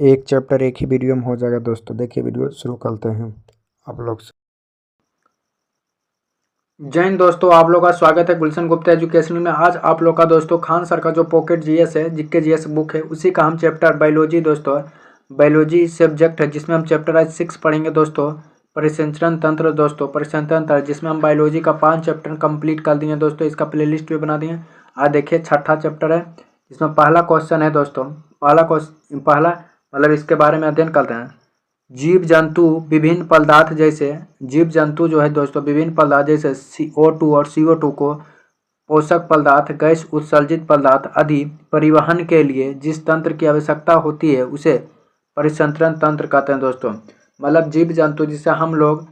एक चैप्टर एक ही वीडियो में हो जाएगा दोस्तों। देखिए वीडियो शुरू करते हैं आप लोग से। जय हिंद दोस्तों, आप लोग का स्वागत है गुलशन गुप्ता एजुकेशन में। आज आप लोग का दोस्तों खान सर का जो पॉकेट जीएस है, जीके जीएस बुक है, उसी का हम चैप्टर बायोलॉजी दोस्तों, बायोलॉजी सब्जेक्ट है जिसमें हम चैप्टर आज 6 पढ़ेंगे दोस्तों। परिसंचरण तंत्र दोस्तों, परिसंचरण तंत्र जिसमें हम बायोलॉजी का 5 चैप्टर कंप्लीट कर दिए दोस्तों। इसका प्लेलिस्ट भी बना दिए। आज देखिए छठा चैप्टर है, इसमें पहला क्वेश्चन है दोस्तों। पहला मतलब इसके बारे में अध्ययन करते हैं। जीव जंतु विभिन्न पदार्थ जैसे जीव जंतु जो है दोस्तों विभिन्न पदार्थ जैसे CO2 और CO2 को पोषक पदार्थ, गैस उत्सर्जित पदार्थ आदि परिवहन के लिए जिस तंत्र की आवश्यकता होती है उसे परिसंचरण तंत्र कहते हैं दोस्तों। मतलब जीव जंतु जिसे हम लोग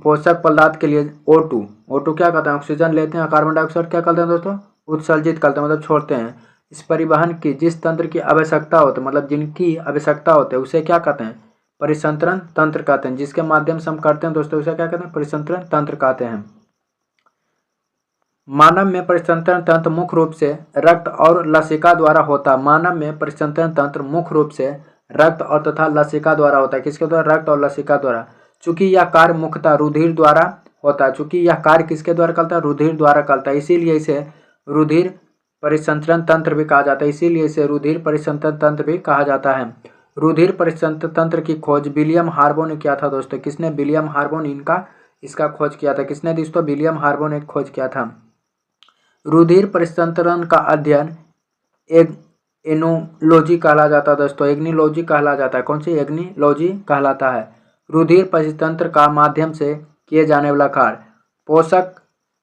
पोषक पदार्थ के लिए O2 क्या कहते हैं, ऑक्सीजन लेते हैं, कार्बन डाइऑक्साइड क्या करते हैं दोस्तों, उत्सर्जित करते हैं मतलब छोड़ते हैं। इस परिवहन की जिस तंत्र की आवश्यकता होती है, मतलब जिनकी आवश्यकता होती है, उसे क्या कहते हैं, परिसंचरण तंत्र कहते हैं। जिसके माध्यम से हम करते हैं दोस्तों उसे क्या कहते हैं, परिसंचरण तंत्र कहते हैं। मानव में परिसंचरण तंत्र मुख्य रूप से रक्त और लसिका द्वारा होता है। मानव में परिसंचरण तंत्र मुख्य रूप से रक्त और तथा लसिका द्वारा होता है। किसके द्वारा, रक्त और लसिका द्वारा। चूंकि यह कार्य मुख्यतः रुधिर द्वारा होता है, चूंकि यह कार्य किसके द्वारा करता है, रुधिर द्वारा करता है, इसीलिए इसे रुधिर परिसंचरण तंत्र भी कहा जाता है। इसीलिए इसे रुधिर परिसंचरण तंत्र भी कहा जाता है। रुधिर परिसंचरण तंत्र की खोज विलियम हार्बो ने किया था दोस्तों। किसने, विलियम हार्बो ने इसका खोज किया था। किसने दोस्तों, विलियम हार्बो ने खोज किया था। रुधिर परिसंचरण का अध्ययन एग्नोलॉजी कहला जाता है दोस्तों। एग्नोलॉजी कहला जाता है। कौन सी, एग्नोलॉजी कहलाता है। रुधिर परितंत्र का माध्यम से किए जाने वाला कार्य पोषक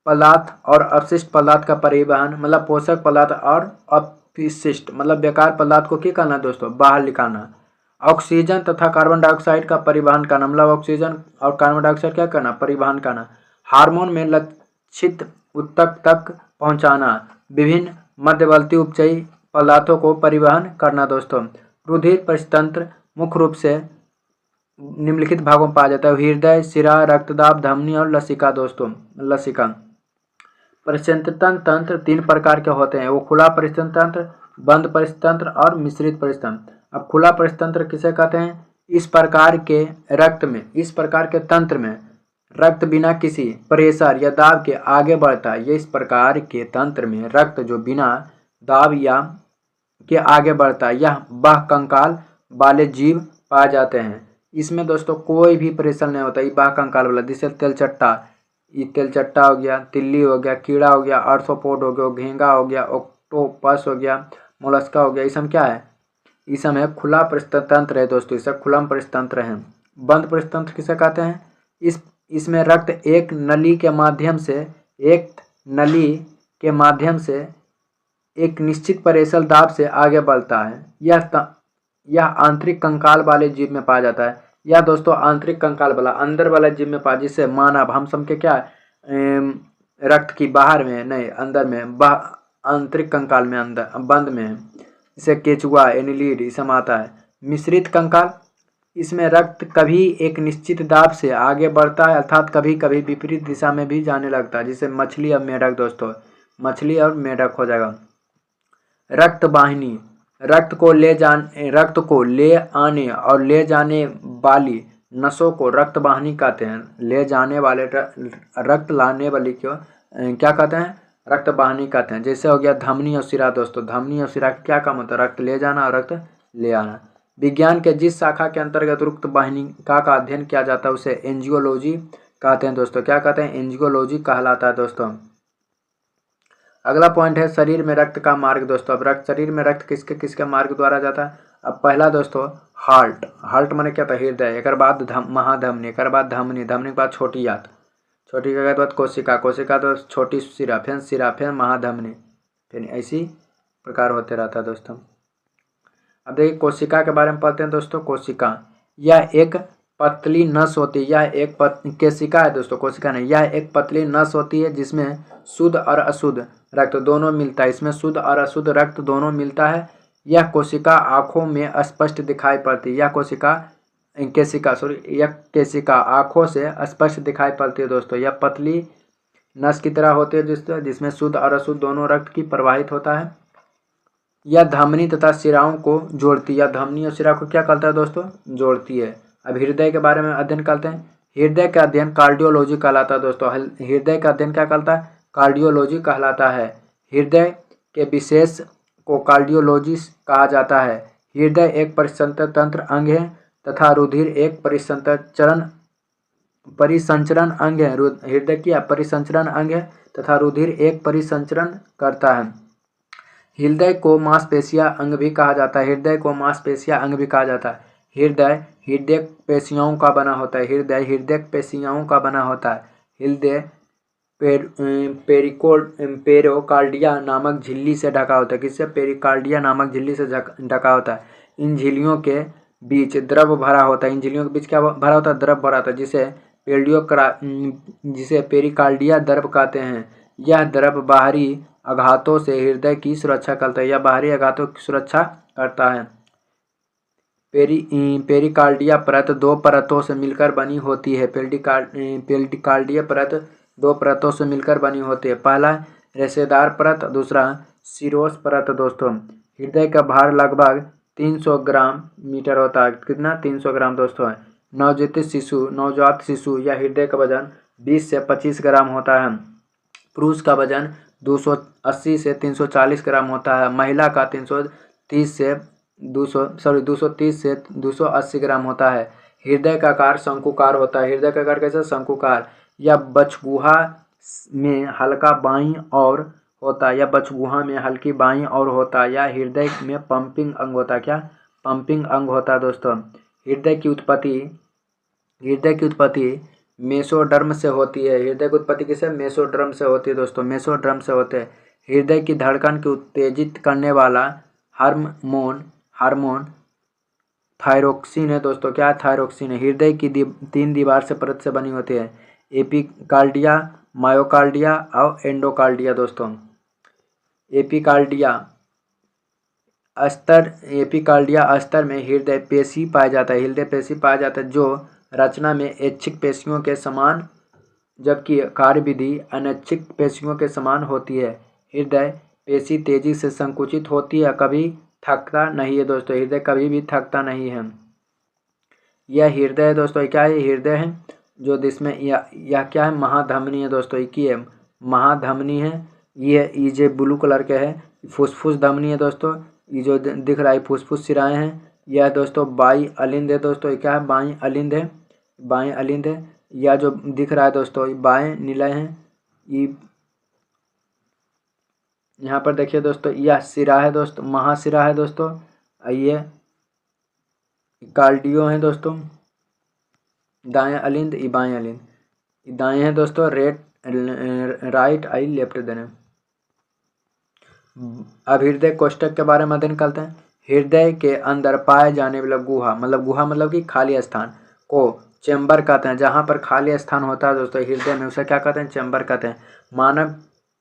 पदार्थ और अपशिष्ट पदार्थ का परिवहन, मतलब पोषक पदार्थ और अपशिष्ट मतलब बेकार पदार्थ को क्या करना दोस्तों, बाहर निकालना। ऑक्सीजन तथा कार्बन डाइऑक्साइड का परिवहन करना, मतलब ऑक्सीजन और कार्बन डाइऑक्साइड क्या करना, परिवहन करना। हार्मोन में लक्षित ऊतक तक पहुंचाना। विभिन्न मध्यवर्ती उपचयी पदार्थों को परिवहन करना दोस्तों। रुधिर परितंत्र मुख्य रूप से निम्नलिखित भागों में पाया जाता है। हृदय, सिरा, रक्तदाब, धमनी और लसिका दोस्तों। लसिका परिसंचरण तंत्र 3 प्रकार के होते हैं। वो खुला परिसंचरण तंत्र, बंद परिसंचरण और मिश्रित परिसंचरण। अब खुला परिसंचरण किसे कहते हैं, इस प्रकार के तंत्र में रक्त बिना किसी प्रेशर या दाब के आगे बढ़ता है। इस प्रकार के तंत्र में रक्त जो बिना दाब या के आगे बढ़ता है, यह बाह्य कंकाल वाले जीव पाए जाते हैं। इसमें दोस्तों कोई भी प्रेशर नहीं होता। ये बाह्य कंकाल वाला, जैसे तेलचट्टा हो गया, तिल्ली हो गया, कीड़ा हो गया, आर्थ्रोपोड हो गया, घेंगा हो गया, ऑक्टोपस हो गया, मोलस्का हो गया, ये सब क्या है, ये सब है खुला परितंत्र है दोस्तों। इसे खुला परितंत्र है। बंद परितंत्र किसे कहते हैं, इसमें रक्त एक नली के माध्यम से एक निश्चित प्रेशर दाब से आगे बढ़ता है। यह आंतरिक कंकाल वाले जीव में पाया जाता है। यह दोस्तों आंतरिक कंकाल वाला, अंदर वाला जीव में पाया, जिससे मानव हम सब के क्या रक्त की बाहर में नहीं, अंदर में, आंतरिक कंकाल में, अंदर बंद में है। इसे केचुआ, एनिलीड ये सब आता है। मिश्रित कंकाल, इसमें रक्त कभी एक निश्चित दाब से आगे बढ़ता है, अर्थात कभी कभी विपरीत दिशा में भी जाने लगता है, जिसे मछली और मेढक दोस्तों, मछली और मेढक हो जाएगा। रक्त वाहिनी, रक्त को ले आने और ले जाने वाली नसों को रक्त वाहिनी कहते हैं। ले जाने वाले रक्त लाने वाली को क्या कहते हैं, रक्त वाहिनी कहते हैं। जैसे हो गया धमनी और सिरा दोस्तों। धमनी और सिरा का क्या काम होता है, रक्त ले जाना और रक्त ले आना। विज्ञान के जिस शाखा के अंतर्गत रक्त वाहिनिका का अध्ययन किया जाता है उसे एंजियोलॉजी कहते हैं दोस्तों। क्या कहते हैं, एंजियोलॉजी कहलाता है दोस्तों। अगला पॉइंट है शरीर में रक्त का मार्ग दोस्तों। अब शरीर में रक्त किसके किसके मार्ग द्वारा जाता है। अब पहला दोस्तों हार्ट माने क्या था, हृदय, एक बाद महाधमनी, एक बाद धमनी, धमनी के बाद छोटी आंत, छोटी के बाद कोशिका तो छोटी सिरा, फिर महाधमनी, फिर इसी प्रकार होते रहता है दोस्तों। अब देखिए कोशिका के बारे में पढ़ते हैं दोस्तों। कोशिका यह एक पतली नस होती है। यह एक केशिका है दोस्तों, कोशिका नहीं। यह एक पतली नस होती है जिसमें शुद्ध और अशुद्ध रक्त दोनों मिलता है। इसमें शुद्ध और अशुद्ध रक्त दोनों मिलता है। यह कोशिका आँखों में स्पष्ट दिखाई पड़ती है। यह केशिका आँखों से स्पष्ट दिखाई पड़ती है दोस्तों। यह पतली नस की तरह होती है जिसमें शुद्ध और अशुद्ध दोनों रक्त की प्रवाहित होता है। यह धमनी तथा शिराओं को जोड़ती है। यह धमनी और शिरा को क्या करता है दोस्तों? जोड़ती है। अब हृदय के बारे में अध्ययन करते हैं। हृदय का अध्ययन कार्डियोलॉजी कहलाता है दोस्तों। हृदय का अध्ययन क्या कहलाता है? कार्डियोलॉजी कहलाता है। हृदय के विशेष को कार्डियोलॉजी कहा जाता है। हृदय एक परिसंचरण तंत्र अंग है तथा रुधिर एक परिसंचरण अंग है। हृदय क्या परिसंचरण अंग है तथा रुधिर एक परिसंचरण करता है। हृदय को मांसपेशिया अंग भी कहा जाता है। हृदय को मांसपेशिया अंग भी कहा जाता है। हृदय हृदय पेशियों का बना होता है। हृदय हृदय पेशियों का बना होता है। हृदय पेरिकार्डिया नामक झिल्ली से ढका होता है। किससे? पेरिकार्डिया नामक झिल्ली से ढका होता है। इन झिल्लियों के बीच द्रव भरा होता है। इन झिल्लियों के बीच क्या भरा होता है? द्रव भरा होता है, जिसे पेरिकार्डिया द्रव कहते हैं। यह द्रव बाहरी आघातों से हृदय की सुरक्षा करता है। यह बाहरी आघातों की सुरक्षा करता है। पेरिकार्डिया परत दो परतों से मिलकर बनी होती है। पेरिकार्डिया परत दो परतों से मिलकर बनी होती है। पहला रेशेदार परत, दूसरा सिरोस परत। दोस्तों हृदय का भार लगभग 300 ग्राम मीटर होता है। कितना? 300 ग्राम दोस्तों है। नवजात शिशु या हृदय का वजन 20 से 25 ग्राम होता है। पुरुष का वजन 280 से 340 ग्राम होता है। महिला का 230 से 280 ग्राम होता है। हृदय का आकार शंकुकार होता है। हृदय का आकार कैसा? शंकुकार। यह बछगुहा में हल्का बाईं ओर होता है। यह बछगुहा में हल्की बाईं ओर होता है। यह हृदय में पंपिंग अंग होता है। क्या? पंपिंग अंग होता है दोस्तों। हृदय की उत्पत्ति मेसोडर्म से होती है। हृदय की उत्पत्ति किससे? मेसोडर्म से होती है दोस्तों। मेसोडर्म से होते हैं। हृदय की धड़कन को उत्तेजित करने वाला हार्मोन थायरोक्सिन है दोस्तों। क्या? थायरोक्सिन है। हृदय की 3 दीवार से परत से बनी होती है। एपिकार्डिया, मायोकार्डिया और एंडोकार्डिया। दोस्तों एपिकार्डिया अस्तर में हृदय पेशी पाया जाता है। हृदय पेशी पाया जाता है जो रचना में ऐच्छिक पेशियों के समान, जबकि कार्यविधि अनैच्छिक पेशियों के समान होती है। हृदय पेशी तेजी से संकुचित होती है, कभी थकता नहीं है दोस्तों। हृदय कभी भी थकता नहीं है। यह हृदय दोस्तों क्या है? हृदय है जो जिसमें यह क्या है? महाधमनी है दोस्तों। एक ही है, महाधमनी है। ये ब्लू कलर के है। फुसफुस धमनी है दोस्तों। ये जो दिख रहा है फुसफुस शिराएं हैं। यह दोस्तों बाई अलिंद है दोस्तों। क्या है? बाई अलिंद है। बाएं अलिंद है। यह जो दिख रहा है दोस्तों बाएं निलय है। ये यहाँ पर देखिए दोस्तों, यह सिरा है दोस्तों, महाशिरा है दोस्तों। ये कार्डियो है दोस्तों। दाएं अलिंद, ये बाएं अलिंद, ये दाएं है दोस्तों। राइट आई लेफ्ट देने। अब हृदय कोष्ठक के बारे में अध्ययन करते हैं। हृदय के अंदर पाए जाने वाला गुहा मतलब कि खाली स्थान को चेंबर कहते हैं। जहाँ पर खाली स्थान होता है दोस्तों हृदय में, उसे क्या कहते हैं? चेंबर कहते हैं। मानव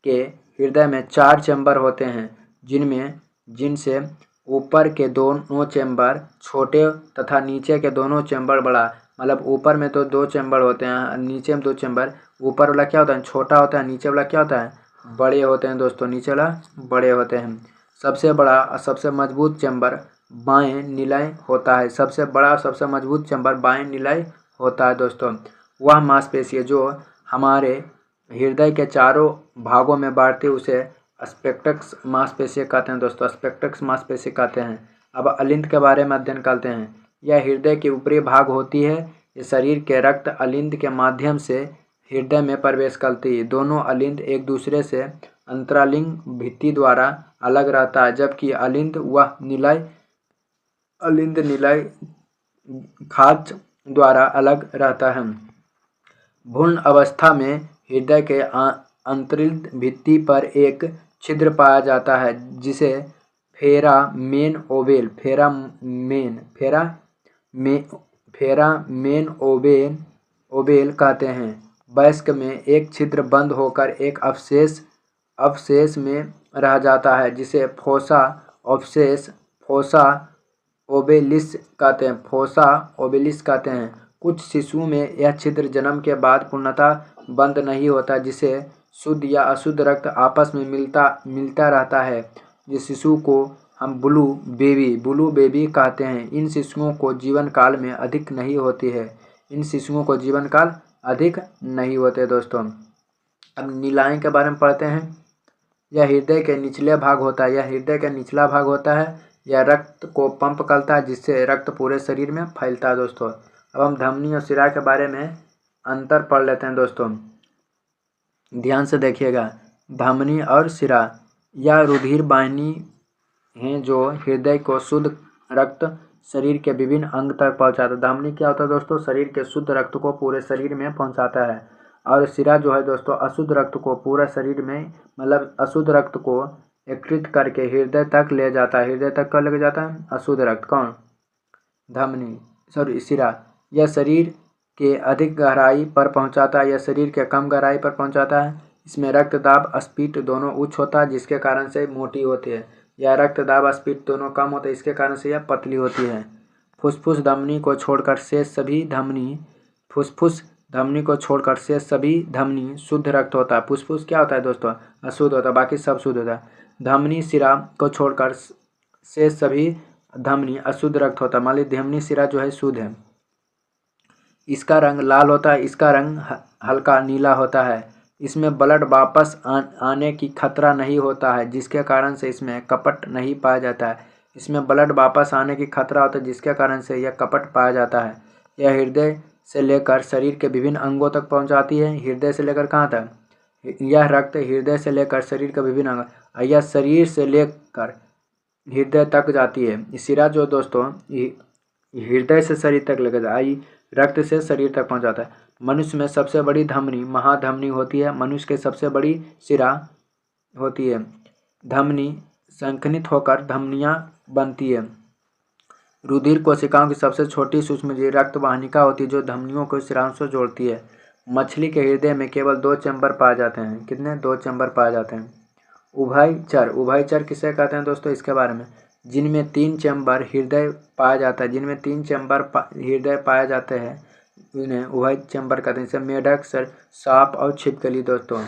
के हृदय में 4 चेंबर होते हैं, जिनसे ऊपर के दोनों चेंबर छोटे तथा नीचे के दोनों चेंबर बड़ा। मतलब ऊपर में तो 2 चेंबर होते हैं, नीचे में 2 चेंबर। ऊपर वाला क्या होता है? छोटा होता है। नीचे वाला क्या होता है? बड़े होते हैं दोस्तों। नीचे वाला बड़े होते हैं। सबसे बड़ा और सबसे मजबूत चेंबर बाएं निलय होता है। सबसे बड़ा और सबसे मजबूत चेंबर बाएं निलय होता है दोस्तों। वह मांसपेशी है जो हमारे हृदय के चारों भागों में बांटती, उसे स्फिंक्टर्स मांसपेशी कहते हैं दोस्तों। स्फिंक्टर्स मांसपेशी कहते हैं। अब अलिंद के बारे में अध्ययन करते हैं। यह हृदय के ऊपरी भाग होती है। ये शरीर के रक्त अलिंद के माध्यम से हृदय में प्रवेश करती है। दोनों अलिंद एक दूसरे से अंतरालिंग भित्ति द्वारा अलग रहता है, जबकि अलिंद निलय खाच द्वारा अलग रहता है। भ्रूण अवस्था में हृदय के अंतरिंद भित्ति पर एक छिद्र पाया जाता है, जिसे फोरामेन ओवेल कहते हैं। वयस्क में एक छिद्र बंद होकर एक अवशेष में रह जाता है, जिसे फोसा ओवेलिस कहते हैं। कुछ शिशुओं में यह छिद्र जन्म के बाद पूर्णतः बंद नहीं होता, जिसे शुद्ध या अशुद्ध रक्त आपस में मिलता रहता है। जिस शिशु को हम ब्लू बेबी कहते हैं। इन शिशुओं को जीवन काल में अधिक नहीं होती है। इन शिशुओं को जीवन काल अधिक नहीं होते दोस्तों। अब नीलाएँ के बारे में पढ़ते हैं। यह हृदय के निचले भाग होता है। यह हृदय का निचला भाग होता है। यह रक्त को पंप करता है जिससे रक्त पूरे शरीर में फैलता है दोस्तों। अब हम धमनी और शिरा के बारे में अंतर पढ़ लेते हैं दोस्तों। ध्यान से देखिएगा। धमनी और शिरा यह रुधिर वाहिनी हैं जो हृदय को शुद्ध रक्त शरीर के विभिन्न अंग तक पहुंचाता है। धमनी क्या होता है दोस्तों? शरीर के शुद्ध रक्त को पूरे शरीर में पहुंचाता है। और शिरा जो है दोस्तों अशुद्ध रक्त को पूरा शरीर में मतलब अशुद्ध रक्त को एकत्रित करके हृदय तक ले जाता है। हृदय तक कब लेके जाता है? अशुद्ध रक्त। कौन? शिरा। यह शरीर के अधिक गहराई पर पहुंचाता है, यह शरीर के कम गहराई पर पहुंचाता है। इसमें रक्तदाब स्पीड दोनों उच्च होता है जिसके कारण से मोटी होती है। यह रक्तदाब स्पीड दोनों कम होते हैं इसके कारण से यह पतली होती है। फुसफुस धमनी को छोड़कर शेष सभी धमनी शुद्ध रक्त होता है। फुसफुस क्या होता है दोस्तों? अशुद्ध होता है, बाकी सब शुद्ध होता है। धमनी शिरा को छोड़कर शेष सभी धमनी अशुद्ध रक्त होता है। मान लीजिए धमनी शिरा जो है शुद्ध है, इसका रंग लाल होता है, इसका रंग हल्का नीला होता है। इसमें ब्लड वापस आने की खतरा नहीं होता है जिसके कारण से इसमें कपट नहीं पाया जाता है। इसमें ब्लड वापस आने की खतरा होता है जिसके कारण से यह कपट पाया जाता है। यह हृदय से लेकर शरीर के विभिन्न अंगों तक पहुंचाती है। हृदय से लेकर कहाँ तक? यह रक्त हृदय से लेकर शरीर के विभिन्न अंग, यह शरीर से लेकर हृदय तक जाती है। शिरा जो दोस्तों हृदय से शरीर तक लेकर रक्त से शरीर तक पहुंचाता है। मनुष्य में सबसे बड़ी धमनी महाधमनी होती है। मनुष्य के सबसे बड़ी शिरा होती है। धमनी संघनित होकर धमनियां बनती है। रुधिर कोशिकाओं की सबसे छोटी सूक्ष्मजीव रक्त वाहिनिका होती है जो धमनियों को शिराओं से जोड़ती है। मछली के हृदय में केवल 2 चैम्बर पाए जाते हैं। कितने? 2 चैम्बर पाए जाते हैं। उभयचर किसे कहते हैं दोस्तों? इसके बारे में, जिनमें 3 चैम्बर हृदय पाया जाता है, जिनमें 3 चैम्बर हृदय पाए जाते हैं उन्हें उभय चैम्बर कहते हैं। जैसे मेढक, सांप और छिपकली दोस्तों।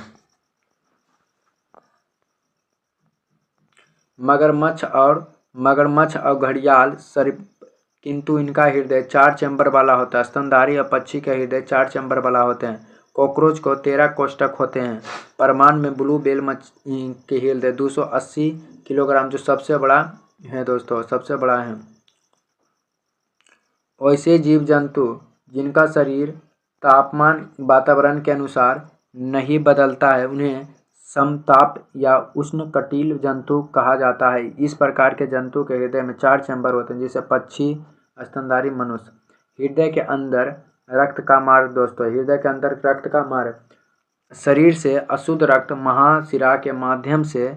मगरमच्छ और घड़ियाल किंतु इनका हृदय 4 चैम्बर वाला होता है। स्तनधारी और पक्षी के हृदय 4 चैम्बर वाला होते हैं। कॉकरोच को 13 कोष्ठक होते हैं। परमान में ब्लू बेल मछली के हृदय 280 किलोग्राम जो सबसे बड़ा है दोस्तों, सबसे बड़ा है। ऐसे जीव जंतु जिनका शरीर तापमान वातावरण के अनुसार नहीं बदलता है उन्हें समताप या उष्णकटिल जंतु कहा जाता है। इस प्रकार के जंतु के हृदय में 4 चैम्बर होते हैं जैसे पक्षी, स्तनधारी, मनुष्य। हृदय के अंदर रक्त का मार्ग दोस्तों, हृदय के अंदर रक्त का मार्ग शरीर से अशुद्ध रक्त महाशिरा के माध्यम से,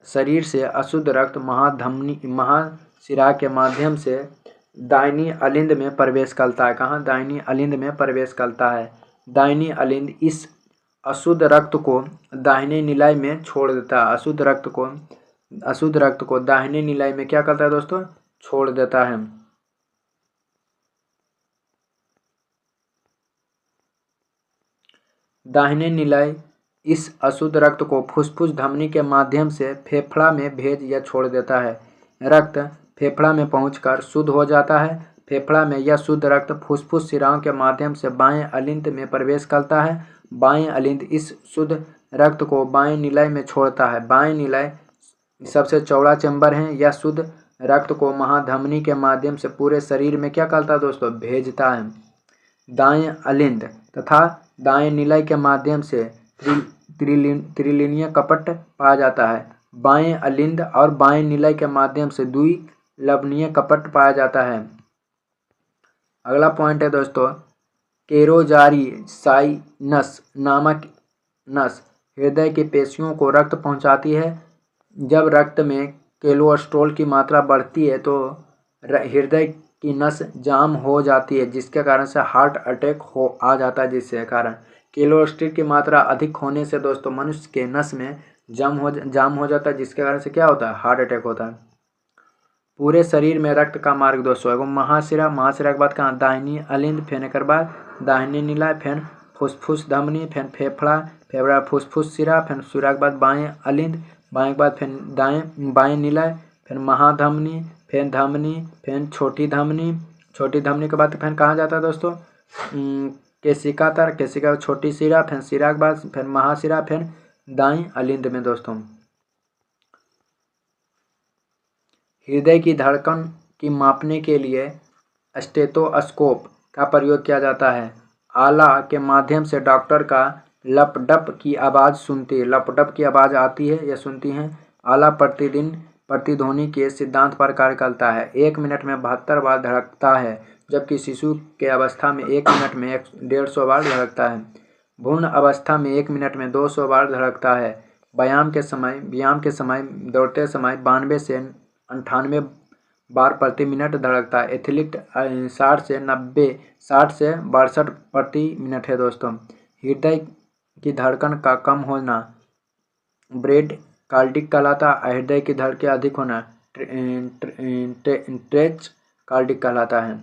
शरीर से अशुद्ध रक्त महाशिरा के माध्यम से दाहिनी अलिंद में प्रवेश करता है। कहाँ? दाहिनी अलिंद में प्रवेश करता है। दाहिनी अलिंद इस अशुद्ध रक्त को दाहिने निलाय में छोड़ देता है। अशुद्ध रक्त को दाहिने निलाय में क्या करता है दोस्तों? छोड़ देता है। दाहिने निलाय इस अशुद्ध रक्त को फुसफुस धमनी के माध्यम से फेफड़ा में भेज या छोड़ देता है। रक्त फेफड़ा में पहुंचकर शुद्ध हो जाता है। फेफड़ा में यह शुद्ध रक्त फुसफुस शिराओं के माध्यम से बाएं अलिंद में प्रवेश करता है। बाएं अलिंद इस शुद्ध रक्त को बाएं निलय में छोड़ता है। बाएं निलय सबसे चौड़ा चैम्बर है। यह शुद्ध रक्त को महाधमनी के माध्यम से पूरे शरीर में क्या करता है दोस्तों? भेजता है। दाएं अलिंद तथा दाएं निलय के माध्यम से त्रिलिनीय कपट पाया जाता है। बाएं अलिंद और बाएं निलय के माध्यम से द्विलवणीय कपट पाया जाता है। अगला पॉइंट है दोस्तों, केरोजारी साइनस नामक नस हृदय की पेशियों को रक्त पहुंचाती है। जब रक्त में कोलेस्ट्रॉल की मात्रा बढ़ती है तो हृदय की नस जाम हो जाती है जिसके कारण से हार्ट अटैक आ जाता है। जिसके कारण कोलेस्ट्रॉल की मात्रा अधिक होने से दोस्तों मनुष्य के नस में जाम हो जाता है जिसके कारण से क्या होता है? हार्ट अटैक होता है। पूरे शरीर में रक्त का मार्ग दोस्तों एवं महाशिरा के बाद कहाँ? दाहिनी अलिंद, फिर एक बाद दाहिनी निलय, फिर फुसफुस धमनी, फिर फेफड़ा फुसफुस शिरा, फिर शिरा के बाद बाएं अलिंद, बाएं के बाद फिर बाएं निलय, फिर महाधमनी, फिर धमनी, फिर छोटी धमनी। छोटी धमनी के बाद फिर कहाँ जाता है दोस्तों? केशिका तर, केशिका छोटी शिरा, फिर शिरा के बाद फिर महाशिरा, फिर दाईं अलिंद में दोस्तों। हृदय की धड़कन की मापने के लिए स्टेथोस्कोप का प्रयोग किया जाता है। आला के माध्यम से डॉक्टर का लपडप की आवाज़ सुनती है, लपडप की आवाज़ आती है या सुनती हैं। आला प्रतिदिन प्रतिध्वनि के सिद्धांत पर कार्य करता है। 1 मिनट में 72 बार धड़कता है, जबकि शिशु के अवस्था में 1 मिनट में 150 बार धड़कता है। भ्रूण अवस्था में 1 मिनट में 200 बार धड़कता है। व्यायाम के समय दौड़ते समय 92 से 98 बार प्रति मिनट धड़कता है। एथलीट 60 से 62 प्रति मिनट है दोस्तों। हृदय की धड़कन का कम होना ब्रेड कार्डिक कहलाता है। हृदय की धड़कन अधिक होना ट्रेच कार्डिक कहलाता है।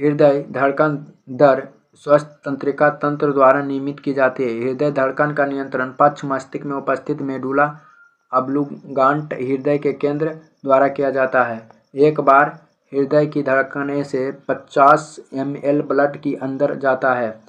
हृदय धड़कन दर स्वस्थ तंत्रिका तंत्र द्वारा नियमित की जाती है। हृदय धड़कन का नियंत्रण पक्ष मस्तिष्क में उपस्थित मेडुला ऑब्लिंगाट हृदय के केंद्र द्वारा किया जाता है। एक बार हृदय की धड़कने से 50 ml ब्लड की अंदर जाता है,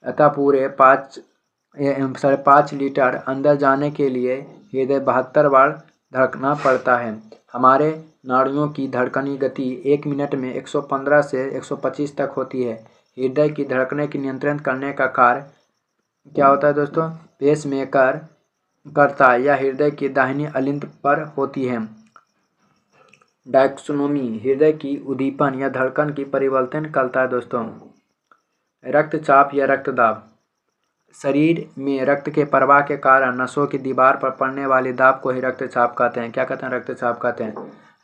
अतः पूरे 5.5 लीटर अंदर जाने के लिए हृदय 72 बार धड़कना पड़ता है। हमारे नाड़ियों की धड़कनी गति 1 मिनट में 115 से 125 तक होती है। हृदय की धड़कने की नियंत्रण करने का कार्य क्या होता है दोस्तों? पेसमेकर करता है। यह हृदय की दाहिनी अलिंद पर होती है। डायक्सोनोमी हृदय की उद्दीपन या धड़कन की परिवर्तन करता है दोस्तों। रक्तचाप या रक्तदाब शरीर में रक्त के प्रवाह के कारण नसों की दीवार पर पड़ने वाले दाब को ही रक्तचाप कहते हैं। क्या कहते हैं? रक्तचाप कहते हैं।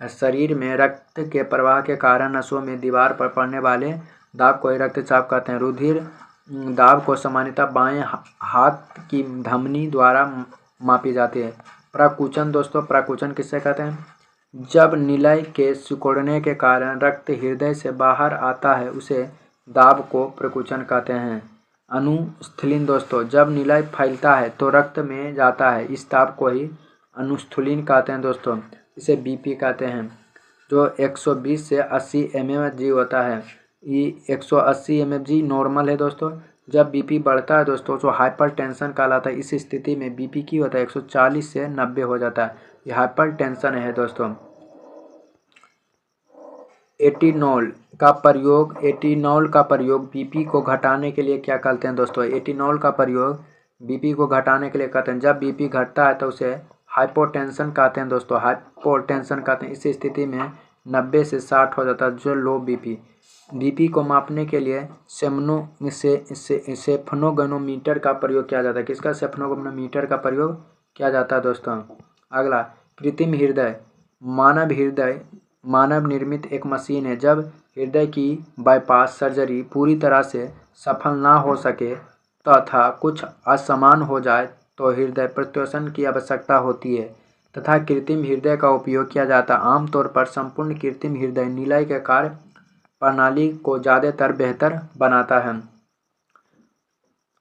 शरीर में रक्त के प्रवाह के कारण नसों में दीवार पर पड़ने वाले दाब को ही रक्तचाप कहते हैं। रुधिर दाब को सामान्यतः बाएं हाथ की धमनी द्वारा मापी जाती है। प्रकुचन दोस्तों, प्रकुचन किससे कहते हैं? जब निलय के सिकुड़ने के कारण रक्त हृदय से बाहर आता है उसे दाब को प्रकुचन कहते हैं। अनुस्थलीन दोस्तों, जब निलय फैलता है तो रक्त में जाता है, इस दाब को ही अनुस्थलीन कहते हैं दोस्तों। इसे बीपी कहते हैं, जो 120 से 80 mmHg होता है। ये 180 mmHg नॉर्मल है दोस्तों। जब बीपी बढ़ता है दोस्तों तो हाइपर टेंशन कहलाता है। इस स्थिति में बीपी की होता है 140 से 90 हो जाता है। ये हाइपर टेंशन है दोस्तों। एटिनॉल का प्रयोग बीपी को घटाने के लिए क्या करते हैं दोस्तों? एटिनॉल का प्रयोग बीपी को घटाने के लिए करते हैं। जब बीपी घटता है तो उसे हाइपोटेंशन कहते हैं दोस्तों, हाइपोटेंशन कहते हैं। इस स्थिति में 90 से 60 हो जाता है, जो लो बीपी को मापने के लिए सेफनोगोनोमीटर का प्रयोग किया जाता है। किसका? सेफनोगोनोमीटर का प्रयोग किया जाता है दोस्तों। अगला, कृत्रिम हृदय। मानव निर्मित एक मशीन है। जब हृदय की बाईपास सर्जरी पूरी तरह से सफल ना हो सके तथा कुछ असमान हो जाए तो हृदय प्रत्यारोपण की आवश्यकता होती है तथा कृत्रिम हृदय का उपयोग किया जाता है। आमतौर पर संपूर्ण कृत्रिम हृदय निलय के कार्य प्रणाली को ज़्यादातर बेहतर बनाता है।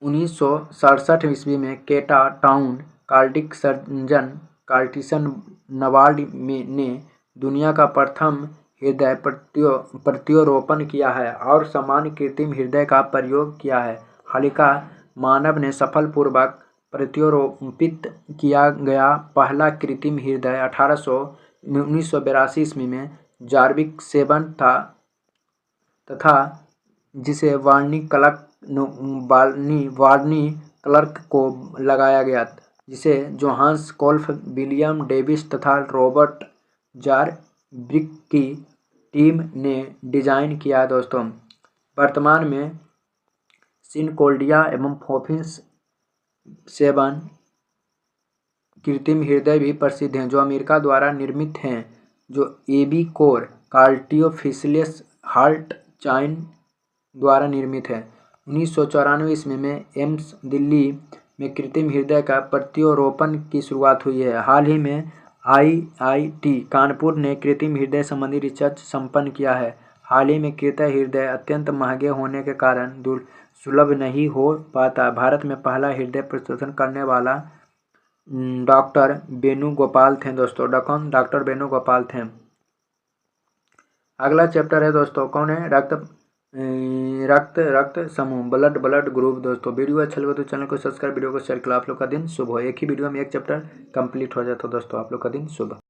1967 ईस्वी में केटा टाउन कार्डिक सर्जन कार्टिसन नवार्ड ने दुनिया का प्रथम हृदय प्रत्यारोपण किया है और सामान्य कृत्रिम हृदय का प्रयोग किया है। हालिका मानव ने सफलपूर्वक प्रत्यारोपित किया गया पहला कृत्रिम हृदय 1982 ईस्वी में जॉर्विक 7 था तथा जिसे वार्नी क्लर्क को लगाया गया, जिसे जोहान्स कोल्फ, विलियम डेविस तथा रॉबर्ट जॉर्विक की टीम ने डिजाइन किया दोस्तों। वर्तमान में सिनकोल्डिया एवं फोफिन्स 7 कृत्रिम हृदय भी प्रसिद्ध हैं जो अमेरिका द्वारा निर्मित हैं, जो एबी कोर कार्डियोफिशियस हार्ट चैन द्वारा निर्मित है। 1994 ईस्वी में एम्स दिल्ली में कृत्रिम हृदय का प्रत्यारोपण की शुरुआत हुई है। हाल ही में IIT कानपुर ने कृत्रिम हृदय संबंधी रिसर्च संपन्न किया है। हाल ही में कृत्रिम हृदय अत्यंत महंगे होने के कारण सुलभ नहीं हो पाता। भारत में पहला हृदय प्रत्यारोपण करने वाला डॉक्टर वेणुगोपाल थे दोस्तों। डॉक्टर वेणुगोपाल थे। अगला चैप्टर है दोस्तों, कौन है? रक्त समूह, ब्लड ग्रुप। दोस्तों वीडियो अच्छा लगे तो चैनल को सब्सक्राइब, वीडियो को शेयर कर। आप लोग का दिन शुभ हो। एक ही वीडियो में एक चैप्टर कंप्लीट हो जाए तो दोस्तों आप लोग का दिन शुभ।